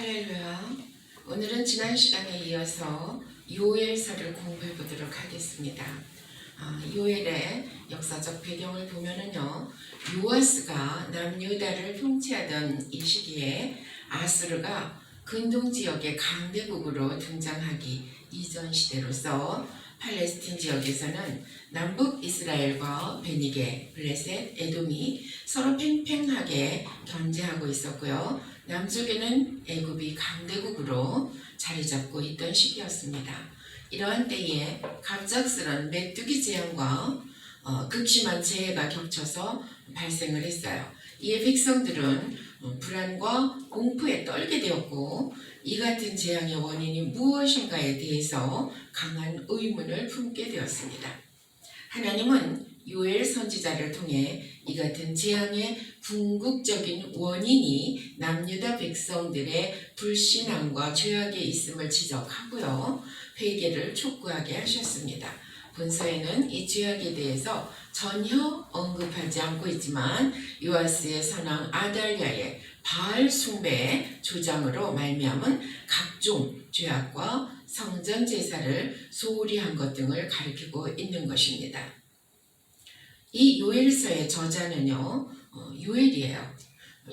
할렐루야. 오늘은 지난 시간에 이어서 요엘서를 공부해 보도록 하겠습니다. 요엘의 역사적 배경을 보면은요, 요아스가 남유다를 통치하던 이 시기에 아수르가 근동 지역의 강대국으로 등장하기 이전 시대로서 팔레스틴 지역에서는 남북 이스라엘과 베니게, 블레셋, 에돔이 서로 팽팽하게 견제하고 있었고요. 남쪽에는 애굽이 강대국으로 자리 잡고 있던 시기였습니다. 이러한 때에 갑작스런 메뚜기 재앙과 극심한 재해가 겹쳐서 발생을 했어요. 이에 백성들은 불안과 공포에 떨게 되었고, 이 같은 재앙의 원인이 무엇인가에 대해서 강한 의문을 품게 되었습니다. 하나님은 요엘 선지자를 통해 이 같은 재앙의 궁극적인 원인이 남유다 백성들의 불신앙과 죄악에 있음을 지적하고요, 회개를 촉구하게 하셨습니다. 본서에는 이 죄악에 대해서 전혀 언급하지 않고 있지만 요아스의 선왕 아달랴의 바알 숭배의 조장으로 말미암은 각종 죄악과 성전 제사를 소홀히 한 것 등을 가리키고 있는 것입니다. 이 요엘서의 저자는요, 요엘이에요.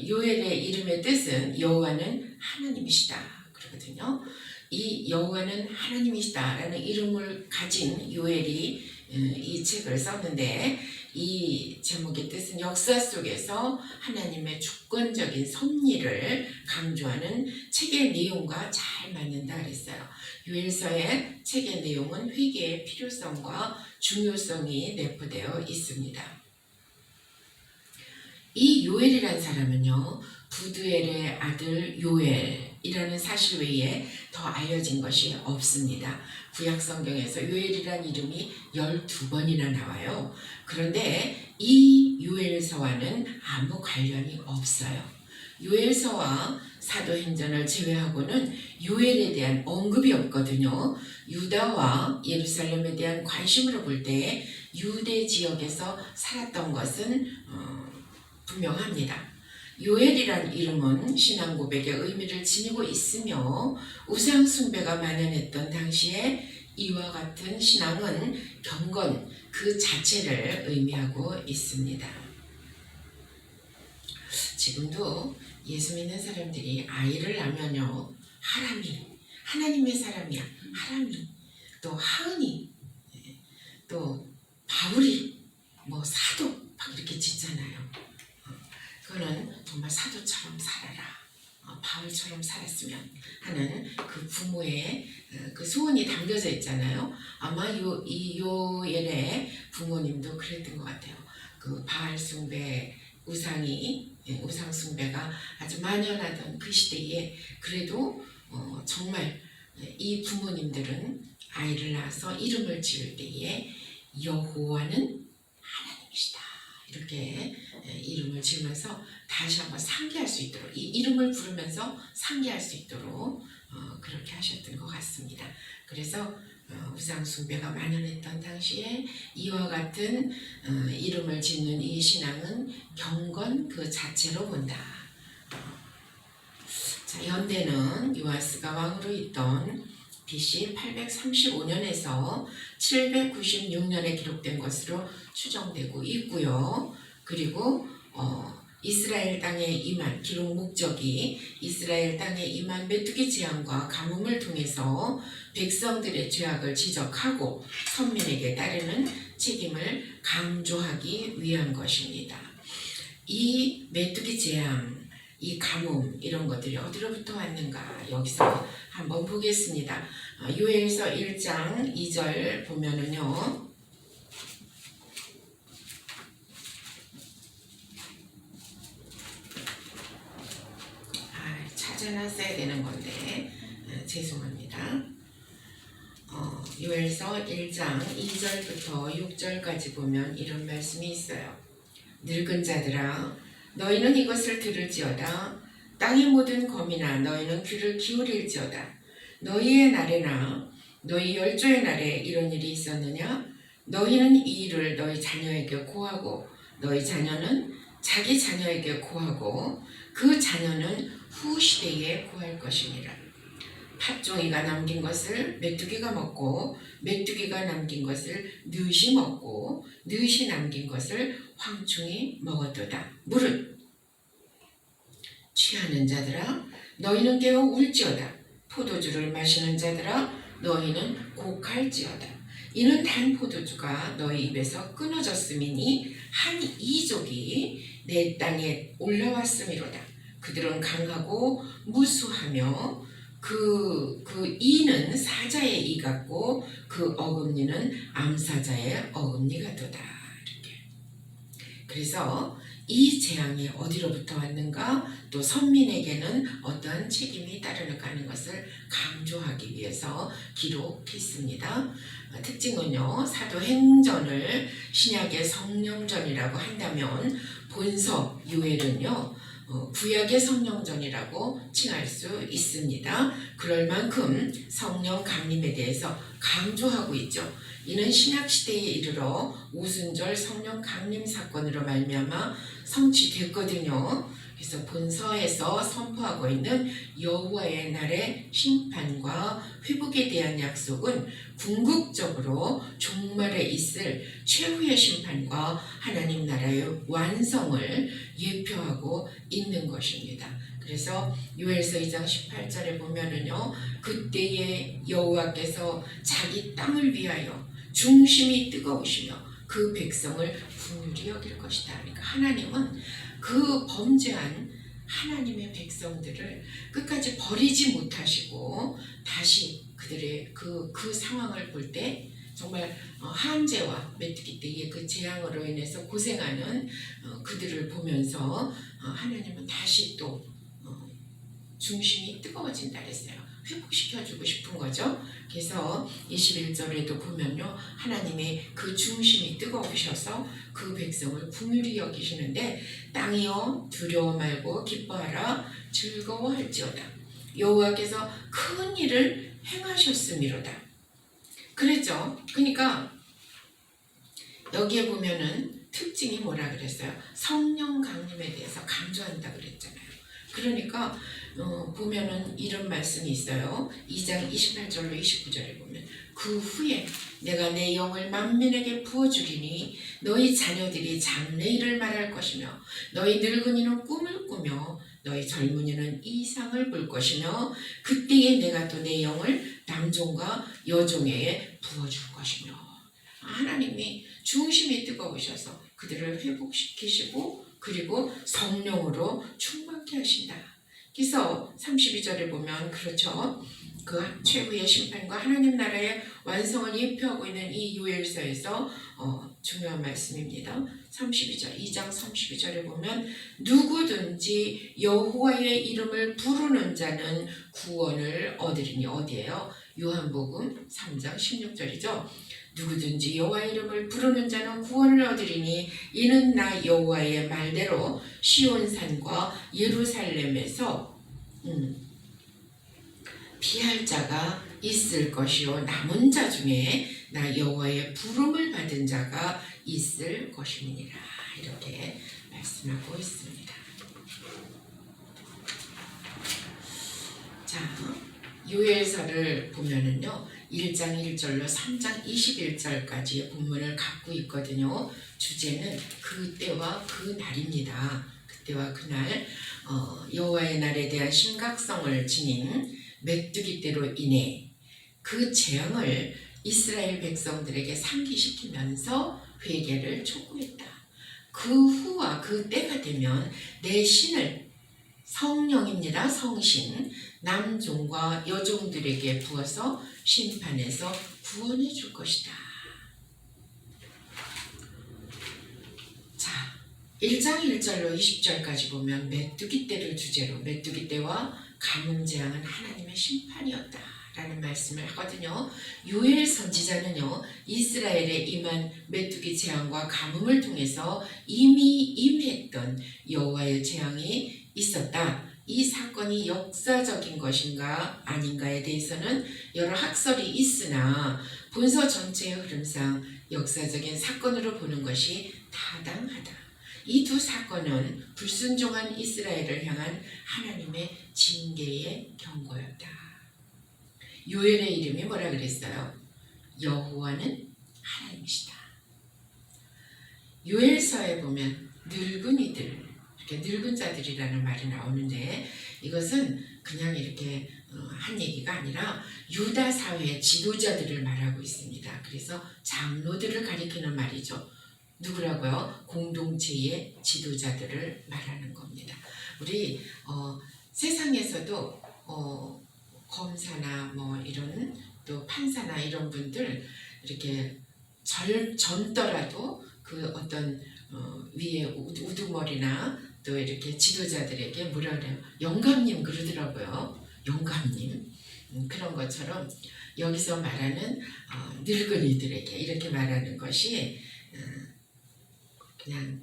요엘의 이름의 뜻은 여호와는 하나님이시다 그러거든요. 이 여호와는 하나님이시다라는 이름을 가진 요엘이 이 책을 썼는데, 이 제목의 뜻은 역사 속에서 하나님의 주권적인 섭리를 강조하는 책의 내용과 잘 맞는다 그랬어요. 요엘서의 책의 내용은 회개의 필요성과 중요성이 내포되어 있습니다. 이 요엘이란 사람은요, 부두엘의 아들 요엘이라는 사실 외에 더 알려진 것이 없습니다. 구약 성경에서 요엘이란 이름이 12번이나 나와요. 그런데 이 요엘서와는 아무 관련이 없어요. 요엘서와 사도행전을 제외하고는 요엘에 대한 언급이 없거든요. 유다와 예루살렘에 대한 관심으로 볼 때 유대 지역에서 살았던 것은 분명합니다. 요엘이란 이름은 신앙 고백의 의미를 지니고 있으며, 우상 숭배가 만연했던 당시에 이와 같은 신앙은 경건 그 자체를 의미하고 있습니다. 지금도 예수 믿는 사람들이 아이를 낳으면요, 하람이, 하나님의 사람이야, 하람이, 또 하은이, 또 바울이, 사도 막 이렇게 짓잖아요. 그거는 정말 사도처럼 살아라, 바울처럼 살았으면 하는 그 부모의 그 소원이 담겨져 있잖아요. 아마 이 요엘의 부모님도 그랬던 것 같아요. 그 바알 숭배, 우상 숭배가 아주 만연하던 그 시대에 그래도 정말 이 부모님들은 아이를 낳아서 이름을 지을 때에 여호와는 하나님이시다 이렇게 이름을 지으면서 다시 한번 상기할 수 있도록, 이 이름을 부르면서 상기할 수 있도록 그렇게 하셨던 것 같습니다. 그래서 우상 숭배가 만연했던 당시에 이와 같은 이름을 짓는 이 신앙은 경건 그 자체로 본다. 자, 연대는 요아스가 왕으로 있던 BC 835년에서 796년에 기록된 것으로 추정되고 있고요. 그리고 이스라엘 땅에 임한, 기록 목적이 이스라엘 땅에 임한 메뚜기 재앙과 가뭄을 통해서 백성들의 죄악을 지적하고 선민에게 따르는 책임을 강조하기 위한 것입니다. 이 메뚜기 재앙, 이 가뭄, 이런 것들이 어디로부터 왔는가 여기서 한번 보겠습니다. 요엘서 1장 2절 보면은요, 찾아놨어야 되는 건데 죄송합니다. 요엘서 1장 2절부터 6절까지 보면 이런 말씀이 있어요. 늙은 자들아, 너희는 이것을 들을지어다. 땅의 모든 거민아, 너희는 귀를 기울일지어다. 너희의 날에나 너희 열조의 날에 이런 일이 있었느냐? 너희는 이 일을 너희 자녀에게 고하고, 너희 자녀는 자기 자녀에게 고하고, 그 자녀는 후 시대에 구할 것이니라. 팥종이가 남긴 것을 메뚜기가 먹고 메뚜기가 남긴 것을 느시 먹고 느시 남긴 것을 황충이 먹었도다. 무릇 취하는 자들아 너희는 깨어 울지어다. 포도주를 마시는 자들아 너희는 곡할지어다. 이는 단 포도주가 너희 입에서 끊어졌음이니 한 이족이 내 땅에 올라왔음이로다. 그들은 강하고 무수하며 그 이는 사자의 이 같고 그 어금니는 암사자의 어금니 같도다. 이렇게. 그래서 이 재앙이 어디로부터 왔는가, 또 선민에게는 어떠한 책임이 따르는가 하는 것을 강조하기 위해서 기록했습니다. 특징은요, 사도행전을 신약의 성령전이라고 한다면 본서 요엘은요 구약의 성령전이라고 칭할 수 있습니다. 그럴 만큼 성령 강림에 대해서 강조하고 있죠. 이는 신약시대에 이르러 오순절 성령 강림 사건으로 말미암아 성취됐거든요. 그래서 본서에서 선포하고 있는 여호와의 날의 심판과 회복에 대한 약속은 궁극적으로 종말에 있을 최후의 심판과 하나님 나라의 완성을 예표하고 있는 것입니다. 그래서 요엘서 2장 18절에 보면은요, 그때에 여호와께서 자기 땅을 위하여 중심이 뜨거우시며 그 백성을 긍휼히 여길 것이다. 그러니까 하나님은 그 범죄한 하나님의 백성들을 끝까지 버리지 못하시고 다시 그들의 그 상황을 볼 때 정말 한재와 메뚜기 때의 그 재앙으로 인해서 고생하는 그들을 보면서 하나님은 다시 또 중심이 뜨거워진다 그랬어요. 회복시켜주고 싶은 거죠. 그래서 21절에도 보면요, 하나님의 그 중심이 뜨거우셔서 그 백성을 긍휼히 여기시는데 땅이여 두려워 말고 기뻐하라 즐거워할지어다. 여호와께서 큰 일을 행하셨음이로다. 그랬죠. 그러니까 여기에 보면은 특징이 뭐라 그랬어요? 성령 강림에 대해서 강조한다 그랬잖아요. 그러니까 보면은 이런 말씀이 있어요. 2장 28절로 29절에 보면 그 후에 내가 내 영을 만민에게 부어주리니 너희 자녀들이 장래일을 말할 것이며 너희 늙은이는 꿈을 꾸며 너희 젊은이는 이상을 볼 것이며 그때에 내가 또 내 영을 남종과 여종에게 부어줄 것이며. 하나님이 중심이 뜨거우셔서 그들을 회복시키시고 그리고 성령으로 충만케 하신다. 그래서 32절에 보면 그렇죠. 그 최후의 심판과 하나님 나라의 완성을 예표하고 있는 이 요엘서에서 중요한 말씀입니다. 32절, 2장 32절에 보면 누구든지 여호와의 이름을 부르는 자는 구원을 얻으리니. 어디예요? 요한복음 3장 16절이죠. 누구든지 여호와의 이름을 부르는 자는 구원을 얻으리니 이는 나 여호와의 말대로 시온산과 예루살렘에서 피할 자가 있을 것이요 남은 자 중에 나 여호와의 부름을 받은 자가 있을 것임이니라. 이렇게 말씀하고 있습니다. 자, 요엘서를 보면은요 1장 1절로 3장 21절까지의 본문을 갖고 있거든요. 주제는 그때와 그 날입니다. 그때와 그날 여호와의 날에 대한 심각성을 지닌 메뚜기 떼로 인해 그 재앙을 이스라엘 백성들에게 상기시키면서 회개를 촉구했다. 그 후와 그 때가 되면 내 신을, 성령입니다. 성신, 남종과 여종들에게 부어서 심판해서 구원해 줄 것이다. 자, 1장 1절로 20절까지 보면 메뚜기 떼를 주제로 메뚜기 떼와 가뭄 재앙은 하나님의 심판이었다 라는 말씀을 하거든요. 요엘 선지자는요 이스라엘에 임한 메뚜기 재앙과 가뭄을 통해서 이미 임했던 여호와의 재앙이 있었다. 이 사건이 역사적인 것인가 아닌가에 대해서는 여러 학설이 있으나 본서 전체의 흐름상 역사적인 사건으로 보는 것이 타당하다. 이 두 사건은 불순종한 이스라엘을 향한 하나님의 징계의 경고였다. 요엘의 이름이 뭐라 그랬어요? 여호와는 하나님이시다. 요엘서에 보면 늙은이들, 이렇게 늙은 자들이라는 말이 나오는데 이것은 그냥 이렇게 한 얘기가 아니라 유다 사회의 지도자들을 말하고 있습니다. 그래서 장로들을 가리키는 말이죠. 누구라고요? 공동체의 지도자들을 말하는 겁니다. 우리 세상에서도 검사나 뭐 이런 또 판사나 이런 분들 이렇게 젊더라도 그 어떤 위에 우두머리나 또 이렇게 지도자들에게 뭐라 그래요? 영감님 그러더라고요. 영감님. 그런 것처럼 여기서 말하는 늙은이들에게 이렇게 말하는 것이 그냥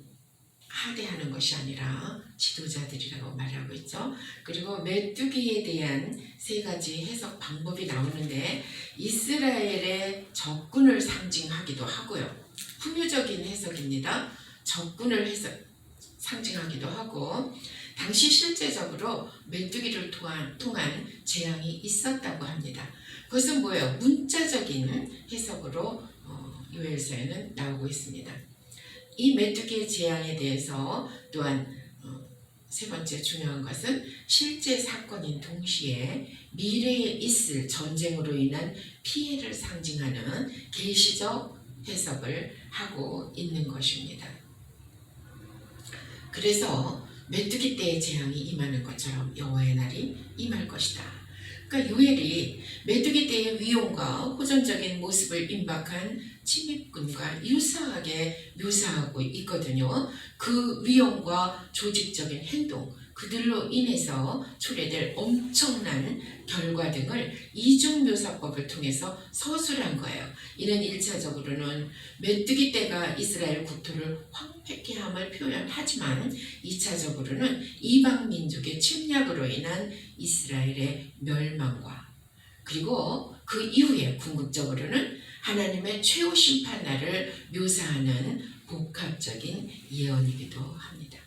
하대하는 것이 아니라 지도자들이라고 말하고 있죠. 그리고 메뚜기에 대한 세 가지 해석 방법이 나오는데 이스라엘의 적군을 상징하기도 하고요. 풍요적인 해석입니다. 적군을 상징하기도 하고 당시 실제적으로 메뚜기를 통한 재앙이 있었다고 합니다. 그것은 뭐예요? 문자적인 해석으로 요엘서에는 나오고 있습니다. 이 메뚜기의 재앙에 대해서 또한 세 번째 중요한 것은 실제 사건인 동시에 미래에 있을 전쟁으로 인한 피해를 상징하는 계시적 해석을 하고 있는 것입니다. 그래서 메뚜기 때의 재앙이 임하는 것처럼 여호와의 날이 임할 것이다. 그러니까 요엘이 메뚜기 때의 위용과 호전적인 모습을 임박한 침입군과 유사하게 묘사하고 있거든요. 그 위용과 조직적인 행동, 그들로 인해서 초래될 엄청난 결과 등을 이중묘사법을 통해서 서술한 거예요. 이는 1차적으로는 메뚜기 떼가 이스라엘 국토를 황폐케 함을 표현하지만 2차적으로는 이방 민족의 침략으로 인한 이스라엘의 멸망과 그리고 그 이후에 궁극적으로는 하나님의 최후 심판날을 묘사하는 복합적인 예언이기도 합니다.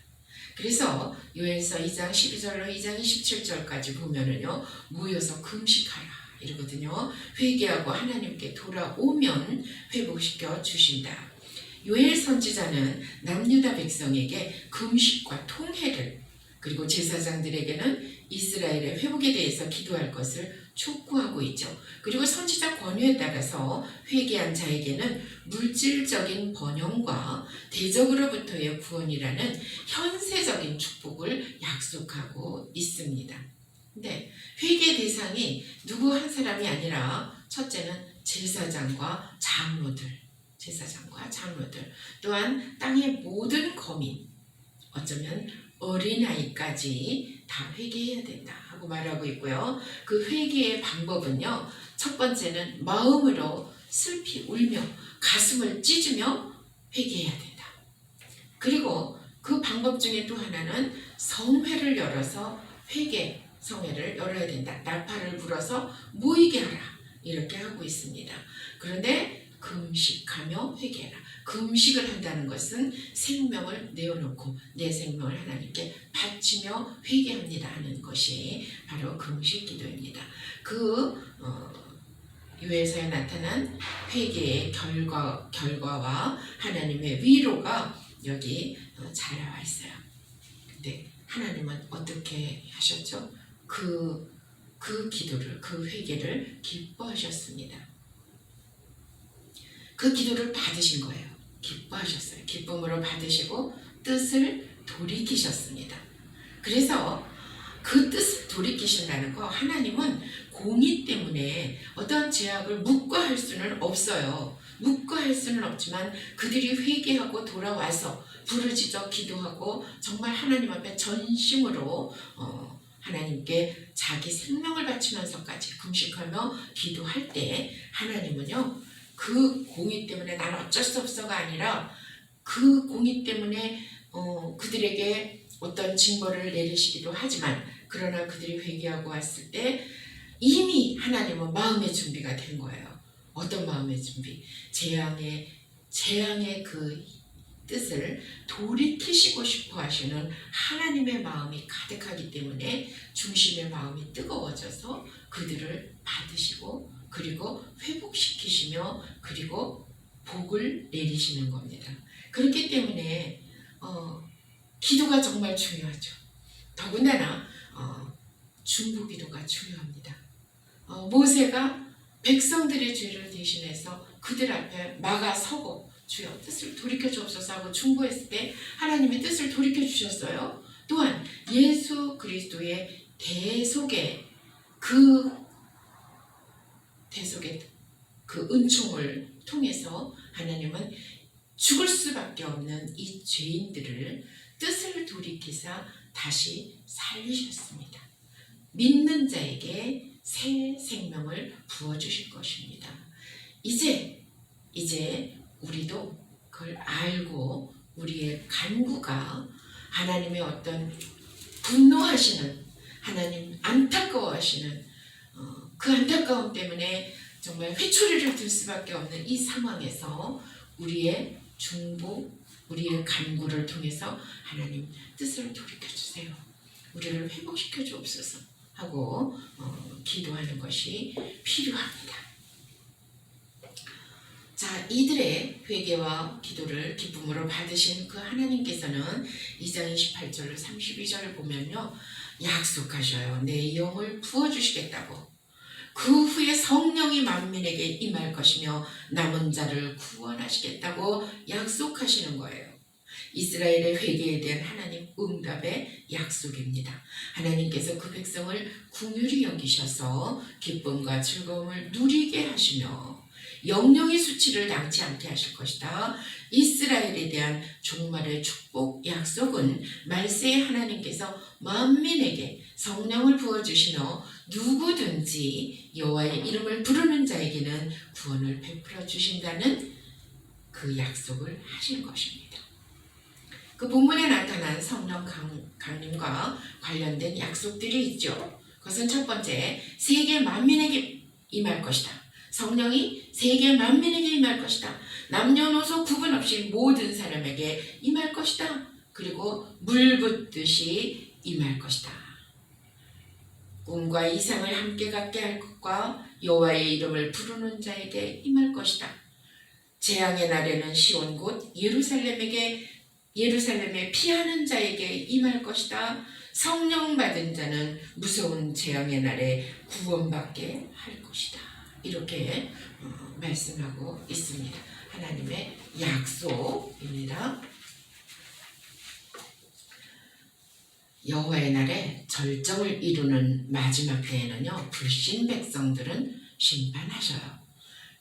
그래서 요엘서 2장 12절로 2장 27절까지 보면은요, 모여서 금식하라 이러거든요. 회개하고 하나님께 돌아오면 회복시켜 주신다. 요엘 선지자는 남유다 백성에게 금식과 통회를 그리고 제사장들에게는 이스라엘의 회복에 대해서 기도할 것을 촉구하고 있죠. 그리고 선지자 권유에 따라서 회개한 자에게는 물질적인 번영과 대적으로부터의 구원이라는 현세적인 축복을 약속하고 있습니다. 근데 회개 대상이 누구 한 사람이 아니라 첫째는 제사장과 장로들, 또한 땅의 모든 거민, 어쩌면 어린아이까지 다 회개해야 된다 하고 말하고 있고요. 그 회개의 방법은요, 첫 번째는 마음으로 슬피 울며 가슴을 찢으며 회개해야 된다. 그리고 그 방법 중에 또 하나는 성회를 열어서 성회를 열어야 된다. 나팔을 불어서 모이게 하라 이렇게 하고 있습니다. 그런데 금식하며 회개해라. 금식을 한다는 것은 생명을 내어놓고 내 생명을 하나님께 바치며 회개합니다 하는 것이 바로 금식 기도입니다. 요엘서에 나타난 회개의 결과와 하나님의 위로가 여기 잘 나와 있어요. 근데 하나님은 어떻게 하셨죠? 그 기도를, 그 회개를 기뻐하셨습니다. 그 기도를 받으신 거예요. 기뻐하셨어요. 기쁨으로 받으시고 뜻을 돌이키셨습니다. 그래서 그 뜻을 돌이키신다는 거, 하나님은 공의 때문에 어떠한 제약을 묵과할 수는 없어요. 묵과할 수는 없지만 그들이 회개하고 돌아와서 부르짖어 기도하고 정말 하나님 앞에 전심으로 하나님께 자기 생명을 바치면서까지 금식하며 기도할 때 하나님은요, 그 공의 때문에 난 어쩔 수 없어가 아니라 그 공의 때문에 그들에게 어떤 징벌을 내리시기도 하지만 그러나 그들이 회개하고 왔을 때 이미 하나님은 마음의 준비가 된 거예요. 어떤 마음의 준비? 재앙의 그 뜻을 돌이키시고 싶어 하시는 하나님의 마음이 가득하기 때문에 중심의 마음이 뜨거워져서 그들을 받으시고 그리고 회복시키시며 그리고 복을 내리시는 겁니다. 그렇기 때문에 기도가 정말 중요하죠. 더군다나 중보기도가 중요합니다. 모세가 백성들의 죄를 대신해서 그들 앞에 막아서고 주여 뜻을 돌이켜 주옵소서 하고 중보했을 때 하나님의 뜻을 돌이켜 주셨어요. 또한 예수 그리스도의 대속의 그 은총을 통해서 하나님은 죽을 수밖에 없는 이 죄인들을 뜻을 돌이키사 다시 살리셨습니다. 믿는 자에게 새 생명을 부어주실 것입니다. 이제 우리도 그걸 알고 우리의 간구가 하나님의 어떤 분노하시는 하나님 안타까워하시는 그 안타까움 때문에 정말 회초리를 들 수밖에 없는 이 상황에서 우리의 중보, 우리의 간구를 통해서 하나님 뜻을 돌이켜주세요. 우리를 회복시켜 주옵소서 하고 기도하는 것이 필요합니다. 자, 이들의 회개와 기도를 기쁨으로 받으신 그 하나님께서는 2장 28절 32절을 보면요, 약속하셔요. 내 영을 부어주시겠다고. 그 후에 성령이 만민에게 임할 것이며 남은 자를 구원하시겠다고 약속하시는 거예요. 이스라엘의 회개에 대한 하나님 응답의 약속입니다. 하나님께서 그 백성을 긍휼히 여기셔서 기쁨과 즐거움을 누리게 하시며 영영의 수치를 당치 않게 하실 것이다. 이스라엘에 대한 종말의 축복 약속은 말세의 하나님께서 만민에게 성령을 부어주시며 누구든지 여호와의 이름을 부르는 자에게는 구원을 베풀어 주신다는 그 약속을 하신 것입니다. 그 본문에 나타난 성령 강림과 관련된 약속들이 있죠. 그것은 첫 번째, 세계 만민에게 임할 것이다. 성령이 세계 만민에게 임할 것이다. 남녀노소 구분 없이 모든 사람에게 임할 것이다. 그리고 물 붓듯이 임할 것이다. 꿈과 이상을 함께 갖게 할 것과 여호와의 이름을 부르는 자에게 임할 것이다. 재앙의 날에는 시온 곧 예루살렘에 피하는 자에게 임할 것이다. 성령 받은 자는 무서운 재앙의 날에 구원받게 할 것이다. 이렇게 말씀하고 있습니다. 하나님의 약속입니다. 여호와의 날에 절정을 이루는 마지막 때에는요, 불신 백성들은 심판하셔요.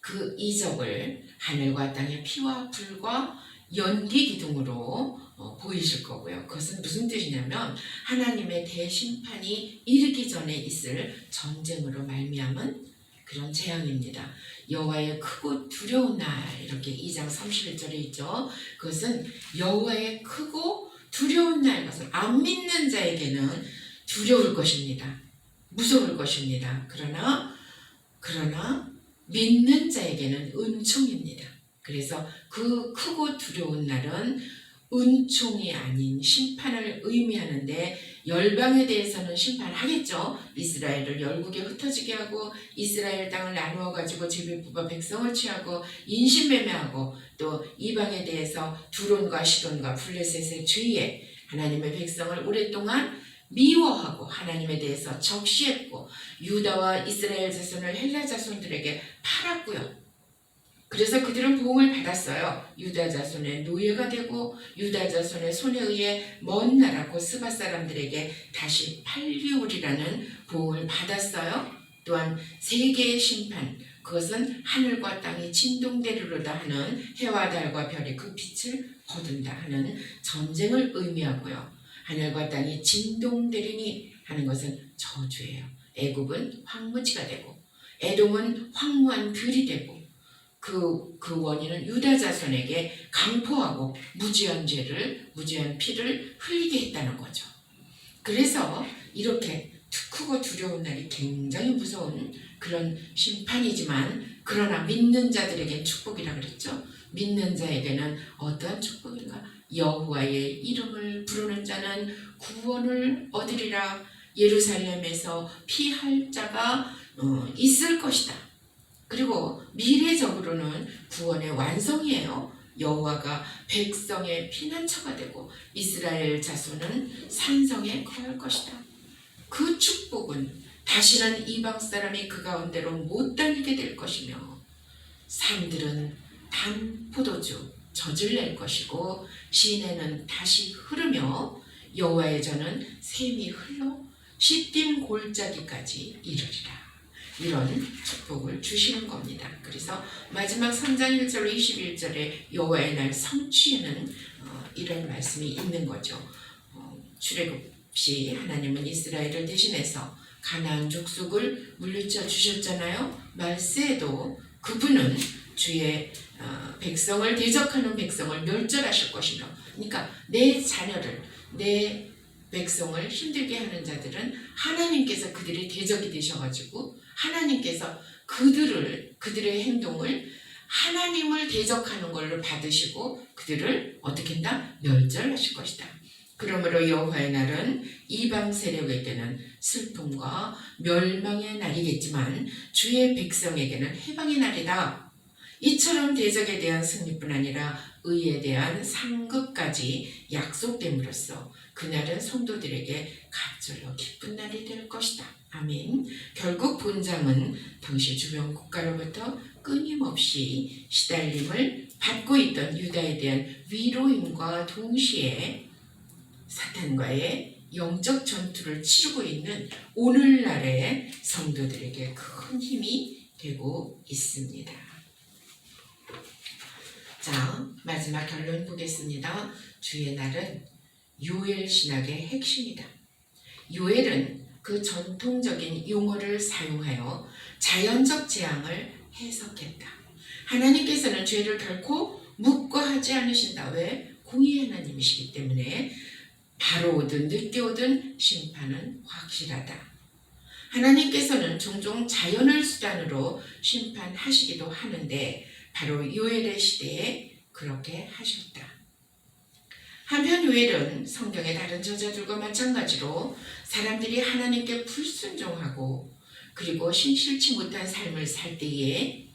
그 이적을 하늘과 땅의 피와 불과 연기 기둥으로 보이실 거고요. 그것은 무슨 뜻이냐면 하나님의 대심판이 이르기 전에 있을 전쟁으로 말미암은 그런 재앙입니다. 여호와의 크고 두려운 날, 이렇게 2장 31절에 있죠. 그것은 여호와의 크고 두려운 날, 것을 안 믿는 자에게는 두려울 것입니다. 무서울 것입니다. 그러나 믿는 자에게는 은총입니다. 그래서 그 크고 두려운 날은 은총이 아닌 심판을 의미하는데, 열방에 대해서는 심판하겠죠. 이스라엘을 열국에 흩어지게 하고 이스라엘 땅을 나누어 가지고 제비 뽑아 백성을 취하고 인신매매하고, 또 이방에 대해서 두론과 시돈과 블레셋의 죄에 하나님의 백성을 오랫동안 미워하고 하나님에 대해서 적시했고, 유다와 이스라엘 자손을 헬라 자손들에게 팔았고요. 그래서 그들은 보응을 받았어요. 유다 자손의 노예가 되고 유다 자손의 손에 의해 먼 나라 곧 스바 사람들에게 다시 팔리우리라는 보응을 받았어요. 또한 세계의 심판, 그것은 하늘과 땅이 진동되리로다 하는 해와 달과 별이 그 빛을 거둔다 하는 전쟁을 의미하고요. 하늘과 땅이 진동되리니 하는 것은 저주예요. 애굽은 황무지가 되고 에돔은 황무한 들이 되고, 그 원인은 유다 자손에게 강포하고 무지한 피를 흘리게 했다는 거죠. 그래서 이렇게 크고 두려운 날이 굉장히 무서운 그런 심판이지만, 그러나 믿는 자들에겐 축복이라 그랬죠. 믿는 자에게는 어떠한 축복인가? 여호와의 이름을 부르는 자는 구원을 얻으리라. 예루살렘에서 피할 자가 있을 것이다. 그리고 미래적으로는 구원의 완성이에요. 여호와가 백성의 피난처가 되고 이스라엘 자손은 산성에 거할 것이다. 그 축복은 다시는 이방 사람이 그 가운데로 못 다니게 될 것이며 산들은 단 포도주 젖을 낼 것이고 시내는 다시 흐르며 여호와의 전은 샘이 흘러 시딤 골짜기까지 이르리라. 이런 축복을 주시는 겁니다. 그래서 마지막 3장 1절로 21절에 여호와의 날 성취에는 이런 말씀이 있는 거죠. 출애굽 시 하나님은 이스라엘을 대신해서 가나안 족속을 물리쳐 주셨잖아요. 말세에도 그분은 주의 백성을 대적하는 백성을 멸절하실 것이며, 그러니까 내 자녀를, 내 백성을 힘들게 하는 자들은 하나님께서 그들의 대적이 되셔가지고 하나님께서 그들의 행동을 하나님을 대적하는 걸로 받으시고 그들을 어떻게 한다? 멸절하실 것이다. 그러므로 여호와의 날은 이방 세력에게는 슬픔과 멸망의 날이겠지만 주의 백성에게는 해방의 날이다. 이처럼 대적에 대한 승리뿐 아니라 의에 대한 상급까지 약속됨으로써 그날은 성도들에게 갑절로 기쁜 날이 될 것이다. 아멘. 결국 본장은 당시 주변 국가로부터 끊임없이 시달림을 받고 있던 유다에 대한 위로임과 동시에 사탄과의 영적 전투를 치르고 있는 오늘날의 성도들에게 큰 힘이 되고 있습니다. 자, 마지막 결론 보겠습니다. 주의 날은 요엘 신학의 핵심이다. 요엘은 그 전통적인 용어를 사용하여 자연적 재앙을 해석했다. 하나님께서는 죄를 결코 묵과하지 않으신다. 왜? 공의의 하나님이시기 때문에 바로 오든 늦게 오든 심판은 확실하다. 하나님께서는 종종 자연을 수단으로 심판하시기도 하는데 바로 요엘의 시대에 그렇게 하셨다. 한편 요엘은 성경의 다른 저자들과 마찬가지로 사람들이 하나님께 불순종하고 그리고 신실치 못한 삶을 살 때에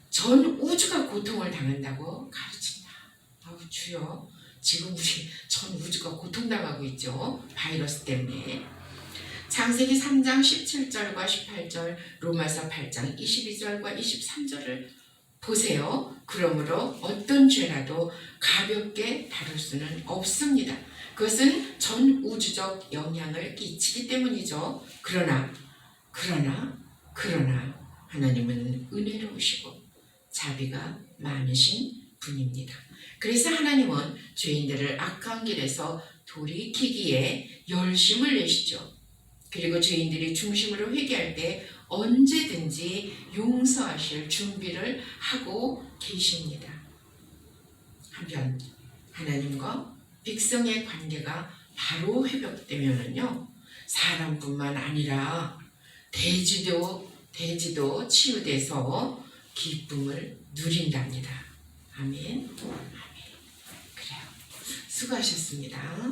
전 우주가 고통을 당한다고 가르친다. 아우 주여, 지금 우리 전 우주가 고통당하고 있죠. 바이러스 때문에. 창세기 3장 17절과 18절, 로마서 8장 22절과 23절을 보세요. 그러므로 어떤 죄라도 가볍게 다룰 수는 없습니다. 그것은 전 우주적 영향을 끼치기 때문이죠. 그러나 하나님은 은혜로우시고 자비가 많으신 분입니다. 그래서 하나님은 죄인들을 악한 길에서 돌이키기에 열심을 내시죠. 그리고 죄인들이 중심으로 회개할 때 언제든지 용서하실 준비를 하고 계십니다. 한편 하나님과 백성의 관계가 바로 회복되면은요, 사람뿐만 아니라 돼지도 치유돼서 기쁨을 누린답니다. 아멘. 그래요. 수고하셨습니다.